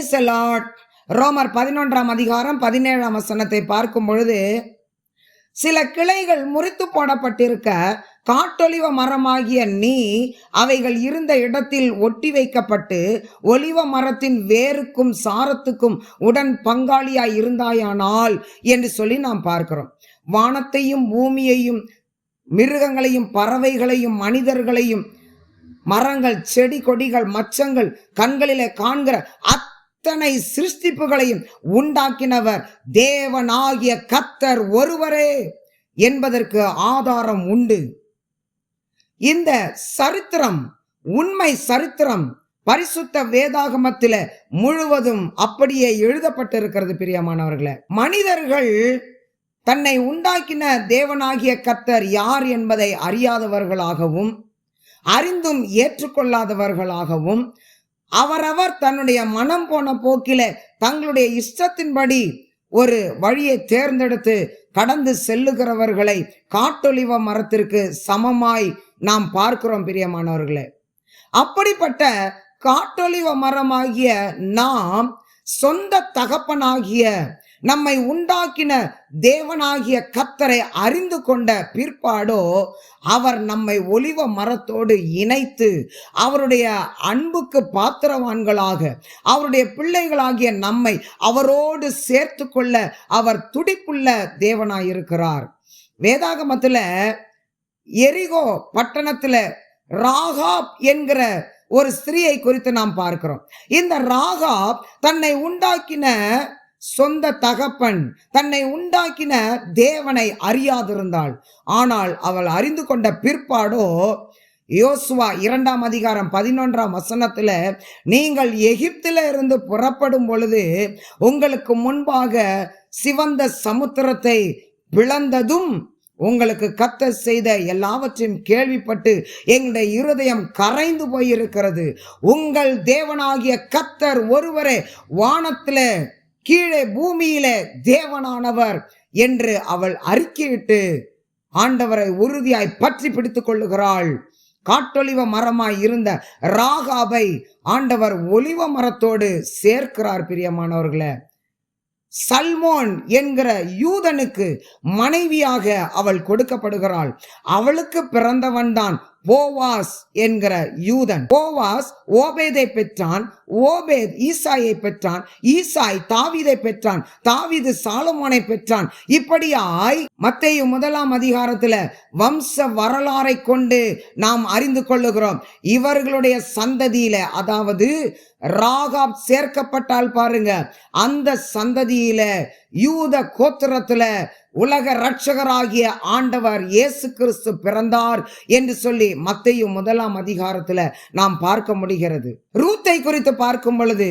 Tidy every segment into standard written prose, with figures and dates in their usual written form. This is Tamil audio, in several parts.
Praise the Lord. ரோமர் 11:17 பார்க்கும் பொழுது, சில கிளைகள் முறித்து போடப்பட்டிருக்க காட்டொலிவ மரமாகிய நீ அவைகள் இருந்த இடத்தில் ஒட்டி வைக்கப்பட்டு ஒலிவ மரத்தின் வேருக்கும் சாரத்துக்கும் உடன் பங்காளியாய் இருந்தாயானால் என்று சொல்லி நாம் பார்க்கிறோம். வானத்தையும் பூமியையும் மிருகங்களையும் பறவைகளையும் மனிதர்களையும் மரங்கள் செடி கொடிகள் மச்சங்கள் கண்களிலே காண்கிற அத்தனை சிருஷ்டிப்புகளையும் உண்டாக்கினவர் தேவனாகிய கர்த்தர் ஒருவரே என்பதற்கு ஆதாரம் உண்டு. இந்த சரித்திரம் உண்மை சரித்திரம் பரிசுத்த வேதாகமத்தில முழுவதும் அப்படியே எழுதப்பட்டிருக்கிறது. பிரியமானவர்களே, மனிதர்கள் தன்னை உண்டாக்கின தேவனாகிய கர்த்தர் யார் என்பதை அறியாதவர்களாகவும் அறிந்தும் ஏற்றுக்கொள்ளாதவர்களாகவும் அவரவர் தன்னுடைய மனம் போன போக்கில தங்களுடைய இஷ்டத்தின்படி ஒரு வழியை தேர்ந்தெடுத்து கடந்து செல்லுகிறவர்களை காட்டொலிவ மரத்திற்கு சமமாய் நாம் பார்க்கிறோம். பிரியமானவர்களே, அப்படிப்பட்ட காட்டொலிவ மரமாகிய நாம் சொந்த தகப்பனாகிய நம்மை உண்டாக்கின தேவனாகிய கர்த்தரை அறிந்து கொண்ட பிற்பாடோ அவர் நம்மை ஒலிவ மரத்தோடு இணைத்து அவருடைய அன்புக்கு பாத்திரவான்களாக அவருடைய பிள்ளைகளாகிய நம்மை அவரோடு சேர்த்து கொள்ள அவர் துடிப்புள்ள தேவனாயிருக்கிறார். வேதாகமத்துல எரிகோ பட்டணத்துல ராகாப் என்கிற ஒரு ஸ்திரீயை குறித்து நாம் பார்க்கிறோம். இந்த ராகாப் தன்னை உண்டாக்கின சொந்த தகப்பன் தன்னை உண்டாக்கின தேவனை அறியாதிருந்தாள். ஆனால் அவள் அறிந்து கொண்ட பிற்பாடோ யோசுவா 2:11 நீங்கள் எகிப்தில இருந்து புறப்படும் பொழுது உங்களுக்கு முன்பாக சிவந்த சமுத்திரத்தை பிளந்ததும் உங்களுக்கு கர்த்தர் செய்த எல்லாவற்றையும் கேள்விப்பட்டு எங்களுடைய இருதயம் கரைந்து போயிருக்கிறது. உங்கள் தேவனாகிய கர்த்தர் ஒருவரே வானத்தில கீழே பூமியில தேவனானவர் என்று அவள் அறிக்கையிட்டு ஆண்டவரை உறுதியாய் பற்றி பிடித்துக் கொள்ளுகிறாள். காட்டொலிவ மரமாய் இருந்த ராகாபை ஆண்டவர் ஒலிவ மரத்தோடு சேர்க்கிறார். பிரியமானவர்களே, சல்மோன் என்கிற யூதனுக்கு மனைவியாக அவள் கொடுக்கப்படுகிறாள். அவளுக்கு பிறந்தவன் தான் போவாஸ் என்கிற யூதன். போவாஸ் ஓபேதை பெற்றான், ஓபேத் ஈசாயை பெற்றான், ஈசாய் தாவீதை பெற்றான், தாவீது சாலமோனை பெற்றான். இப்படியாய் மத்தேயு 1 வம்ச வரலாறை கொண்டு நாம் அறிந்து கொள்ளுகிறோம். இவர்களுடைய சந்ததியில, அதாவது ராகாப் சேர்க்கப்பட்டால் பாருங்க, அந்த சந்ததியில யூத கோத்திரத்துல உலக ரட்சகராகிய ஆண்டவர் இயேசு கிறிஸ்து பிறந்தார் என்று சொல்லி மத்தேயு 1 நாம் பார்க்க முடிகிறது. ரூத்தை குறித்து பார்க்கும் பொழுது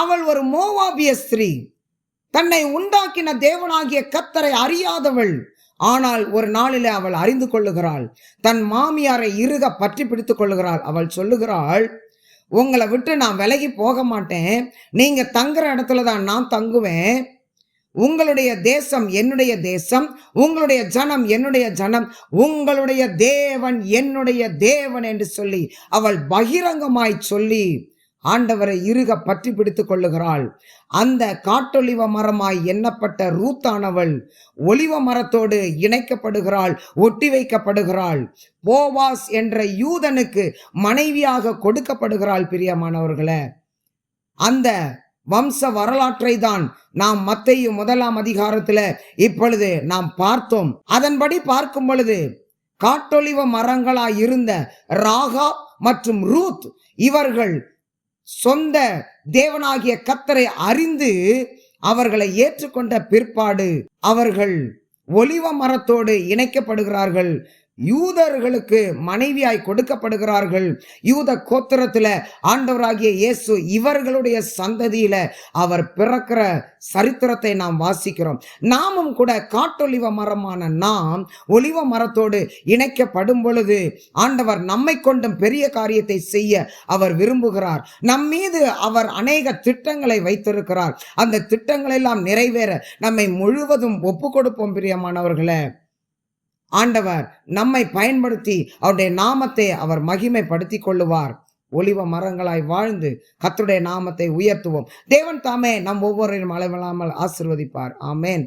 அவள் ஒரு மோவாபிய ஸ்திரீ, தன்னை உண்டாக்கின தேவனாகிய கர்த்தரை அறியாதவள். ஆனால் ஒரு நாளிலே அவள் அறிந்து கொள்ளுகிறாள். தன் மாமியாரை இறுக பற்றி பிடித்துக் கொள்ளுகிறாள். அவள் சொல்லுகிறாள், உங்களை விட்டு நான் விலகி போக மாட்டேன், நீங்க தங்குற இடத்துல தான் நான் தங்குவேன், உங்களுடைய தேசம் என்னுடைய தேசம், உங்களுடைய ஜனம் என்னுடைய ஜனம், உங்களுடைய தேவன் என்னுடைய தேவன் என்று சொல்லி அவள் பகிரங்கமாய் சொல்லி ஆண்டவரை இறுக பற்றி பிடித்துக் கொள்ளுகிறாள். அந்த காட்டொலிவ மரமாய் எண்ணப்பட்ட ரூத்தானவள் ஒலிவ மரத்தோடு இணைக்கப்படுகிறாள், ஒட்டி வைக்கப்படுகிறாள். போவாஸ் என்ற யூதனுக்கு மனைவியாக கொடுக்கப்படுகிறாள். பிரியமானவர்களே, அந்த வம்ச வரலாற்றை தான் நாம் மத்தேயு 1 இப்பொழுது நாம் பார்த்தோம். அதன்படி பார்க்கும் பொழுது காட்டொலிவ மரங்களாய் இருந்த ராகாப் மற்றும் ரூத் இவர்கள் சொந்த தேவனாகிய கர்த்தரை அறிந்து அவர்களை ஏற்றுக்கொண்ட பிற்பாடு அவர்கள் ஒலிவ மரத்தோடு இணைக்கப்படுகிறார்கள். யூதர்களுக்கு மனைவியாய் கொடுக்கப்படுகிறார்கள். யூத கோத்திரத்துல ஆண்டவராகிய இயேசு இவர்களுடைய சந்ததியில அவர் பிறக்கிற சரித்திரத்தை நாம் வாசிக்கிறோம். நாமும் கூட காட்டொலிவ மரமான நாம் ஒலிவ மரத்தோடு இணைக்கப்படும் பொழுது ஆண்டவர் நம்மை கொண்டும் பெரிய காரியத்தை செய்ய அவர் விரும்புகிறார். நம் மீது அவர் அநேக திட்டங்களை வைத்திருக்கிறார். அந்த திட்டங்கள் எல்லாம் நிறைவேற நம்மை முழுவதும் ஒப்பு கொடுப்போம். பிரியமானவர்களே, ஆண்டவர் நம்மை பயன்படுத்தி அவருடைய நாமத்தை அவர் மகிமைப்படுத்திக் கொள்ளுவார். ஒலிவ மரங்களாய் வாழ்ந்து கர்த்தருடைய நாமத்தை உயர்த்துவோம். தேவன் தாமே நம் ஒவ்வொருவரையும் அளவில்லாமல் ஆசீர்வதிப்பார். ஆமென்.